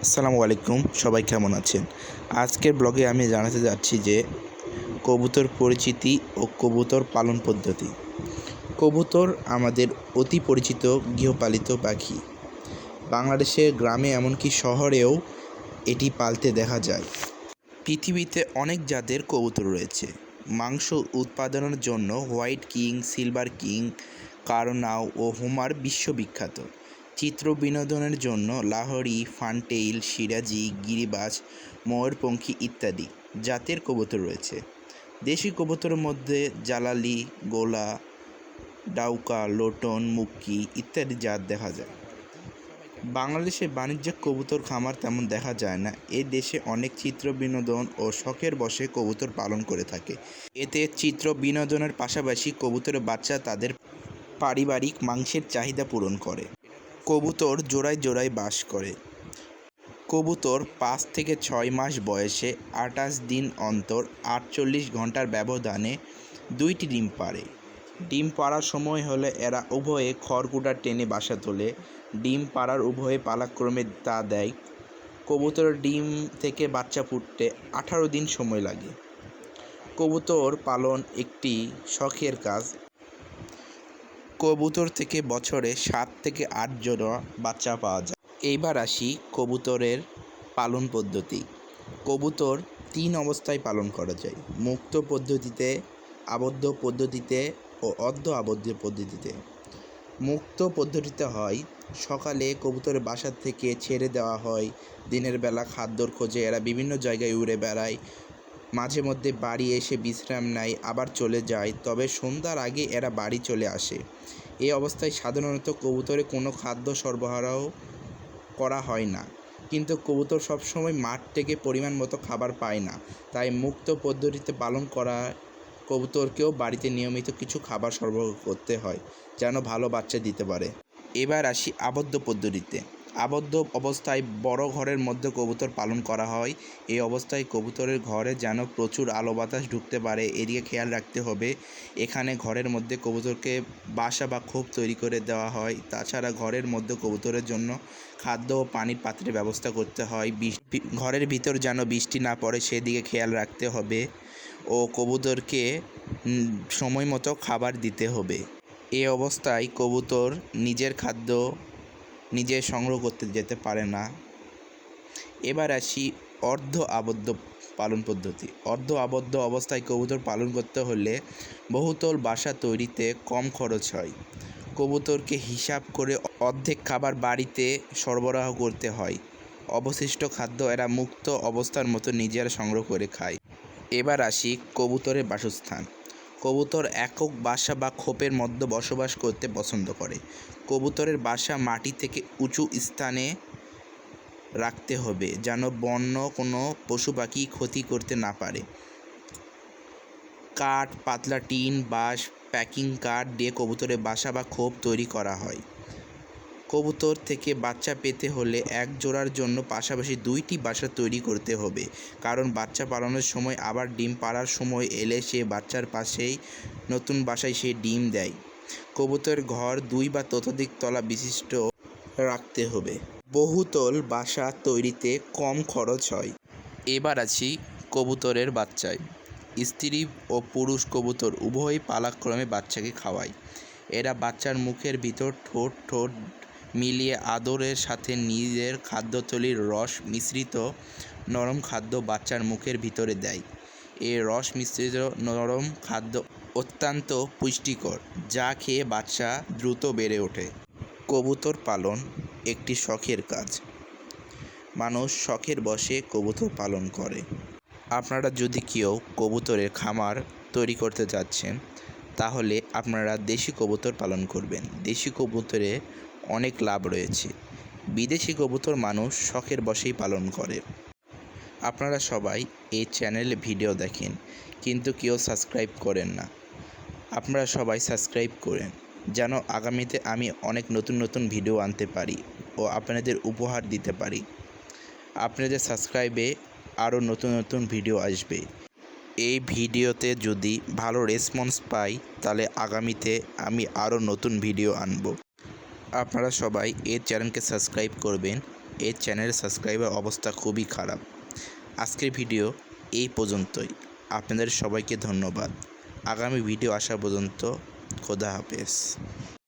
আসসালামু আলাইকুম, সবাই কেমন আছেন? আজকের ব্লগে আমি জানাতে যাচ্ছি যে কবুতর পরিচিতি ও কবুতর পালন পদ্ধতি। কবুতর আমাদের অতি পরিচিত গৃহপালিত পাখি। বাংলাদেশের গ্রামে এমনকি শহরেও এটি পালতে দেখা যায়। পৃথিবীতে অনেক জাতের কবুতর রয়েছে। মাংস উৎপাদনের জন্য হোয়াইট কিং, সিলভার কিং, কারনাউ ও হোমার বিশ্ববিখ্যাত। চিত্র বিনোদনের জন্য লাহোরি, ফানটেইল, সিরাজি, গিরিবাজ, ময়ূরপঙ্খী ইত্যাদি জাতের কবুতর রয়েছে। দেশি কবুতরের মধ্যে জালালি, গোলা, ডাউকা, লোটন, মুক্কি ইত্যাদি জাত দেখা যায়। বাংলাদেশে বাণিজ্যিক কবুতর খামার তেমন দেখা যায় না। এ দেশে অনেক চিত্র বিনোদন ও শখের বশে কবুতর পালন করে থাকে। এতে চিত্র বিনোদনের পাশাপাশি কবুতরের বাচ্চা তাদের পারিবারিক মাংসের চাহিদা পূরণ করে। কবুতর জোড়ায় জোড়ায় বাস করে। কবুতর 5 থেকে 6 মাস বয়সে 28 দিন অন্তর 48 ঘন্টার ব্যবধানে 2টি ডিম পাড়ে। ডিম পাড়ার সময় হলে এরা উভয়ে খড়কুটা টেনে বাসা তোলে। ডিম পাড়ার উভয়ে পালাক্রমে তা দেয়। কবুতরের ডিম থেকে বাচ্চা ফুটতে 18 দিন সময় লাগে। কবুতর পালন একটি শখের কাজ। কবুতর থেকে বছরে 7 থেকে 8 জোড়া বাচ্চা পাওয়া যায়। এইবার আসি কবুতরের পালন পদ্ধতি। কবুতর 3 অবস্থায় পালন করা যায়: মুক্ত পদ্ধতিতে, আবদ্ধ পদ্ধতিতে ও অর্ধ আবদ্ধ পদ্ধতিতে। মুক্ত পদ্ধতিতে হয়, সকালে কবুতরের বাসা থেকে ছেড়ে দেওয়া হয়। দিনের বেলা খাদ্যর খোঁজে এরা বিভিন্ন জায়গায় উড়ে বেড়ায়। মাঝে মধ্যে বাড়ি এসে বিশ্রাম নেয়, আবার চলে যায়, তবে সন্ধ্যার আগে এরা বাড়ি চলে আসে। এই অবস্থায় সাধারণত কবুতরে কোনো খাদ্য সরবরাহ করা হয় না, কিন্তু কবুতর সবসময় মাঠ থেকে পরিমাণ মতো খাবার পায় না, তাই মুক্ত পদ্ধতিতে পালন করা কবুতরকেও বাড়িতে নিয়মিত কিছু খাবার সরবরাহ করতে হয় যেন ভালো বাচ্চা দিতে পারে। এবার আসি আবদ্ধ পদ্ধতিতে। আবদ্ধ অবস্থায় বড় ঘরের মধ্যে কবুতর পালন করা হয়। এই অবস্থায় কবুতরের ঘরে যেন প্রচুর আলো বাতাস ঢুকতে পারে এদিকে খেয়াল রাখতে হবে। এখানে ঘরের মধ্যে কবুতরকে বাসা বা খোপ তৈরি করে দেওয়া হয়। তাছাড়া ঘরের মধ্যে কবুতরের জন্য খাদ্য ও পানির পাত্রের ব্যবস্থা করতে হয়। ঘরের ভিতর যেন বৃষ্টি না পড়ে সেদিকে খেয়াল রাখতে হবে ও কবুতরকে সময় মতো খাবার দিতে হবে। এ অবস্থায় কবুতর নিজের খাদ্য নিজে সংগ্রহ করতে যেতে পারে না। এবার আসি অর্ধ আবদ্ধ পালন পদ্ধতি। অর্ধ আবদ্ধ অবস্থায় কবুতর পালন করতে হলে বহুতল বাসা তৈরিতে কম খরচ হয়। কবুতরকে হিসাব করে অর্ধেক খাবার বাড়িতে সরবরাহ করতে হয়। অবশিষ্ট খাদ্য এরা মুক্ত অবস্থার মতো নিজেরা সংগ্রহ করে খায়। এবার আসি কবুতরের বাসস্থান। কবুতর একক বাসা বা খোপের মধ্যে বসবাস করতে পছন্দ করে। কবুতরের বাসা মাটি থেকে উঁচু স্থানে রাখতে হবে যেন বন্য কোনো পশু পাখি ক্ষতি করতে না পারে। কাঠ, পাতলা টিন, বাঁশ, প্যাকিং কাঠ দিয়ে কবুতরের বাসা বা খোপ তৈরি করা হয়। কবুতর থেকে বাচ্চা পেতে হলে এক জোড়ার জন্য পাশাপাশি 2টি বাসা তৈরি করতে হবে, কারণ বাচ্চা পালনের সময় আবার ডিম পাড়ার সময় এলে সে বাচ্চার পাশেই নতুন বাসায় সে ডিম দেয়। কবুতরের ঘর 2 বা ততোধিক তলা বিশিষ্ট রাখতে হবে। বহুতল বাসা তৈরিতে কম খরচ হয়। এবার আছি কবুতরের বাচ্চায়। স্ত্রী ও পুরুষ কবুতর উভয়ই পালাক্রমে বাচ্চাকে খাওয়ায়। এরা বাচ্চার মুখের ভিতর ঠোঁট মিলিয়ে আদরের সাথে নিজের খাদ্যথলির রস মিশ্রিত নরম খাদ্য বাচ্চার মুখের ভিতরে দেয়। এই রস মিশ্রিত নরম খাদ্য অত্যন্ত পুষ্টিকর, যা খেয়ে বাচ্চা দ্রুত বেড়ে ওঠে। কবুতর পালন একটি শখের কাজ। মানুষ শখের বশে কবুতর পালন করে। আপনারা যদি কেউ কবুতরের খামার তৈরি করতে যাচ্ছেন, তাহলে আপনারা দেশি কবুতর পালন করবেন। দেশি কবুতরে অনেক লাভ রয়েছে। বিদেশি কবুতর মানুষ শখের বশেই পালন করে। আপনারা সবাই এই চ্যানেলে ভিডিও দেখেন, কিন্তু কেউ সাবস্ক্রাইব করেন না। আপনারা সবাই সাবস্ক্রাইব করেন যেন আগামীতে আমি অনেক নতুন নতুন ভিডিও আনতে পারি ও আপনাদের উপহার দিতে পারি। আপনাদের সাবস্ক্রাইবে আরও নতুন নতুন ভিডিও আসবে। এই ভিডিওতে যদি ভালো রেসপন্স পাই তাহলে আগামীতে আমি আরও নতুন ভিডিও আনব। আপনারা সবাই এই চ্যানেলকে সাবস্ক্রাইব করবেন এই চ্যানেলের সাবস্ক্রাইবার অবস্থা খুবই খারাপ। আজকের ভিডিও এই পর্যন্তই। আপনাদের সবাইকে ধন্যবাদ। আগামী ভিডিও আসা পর্যন্ত খোদা হাফেজ।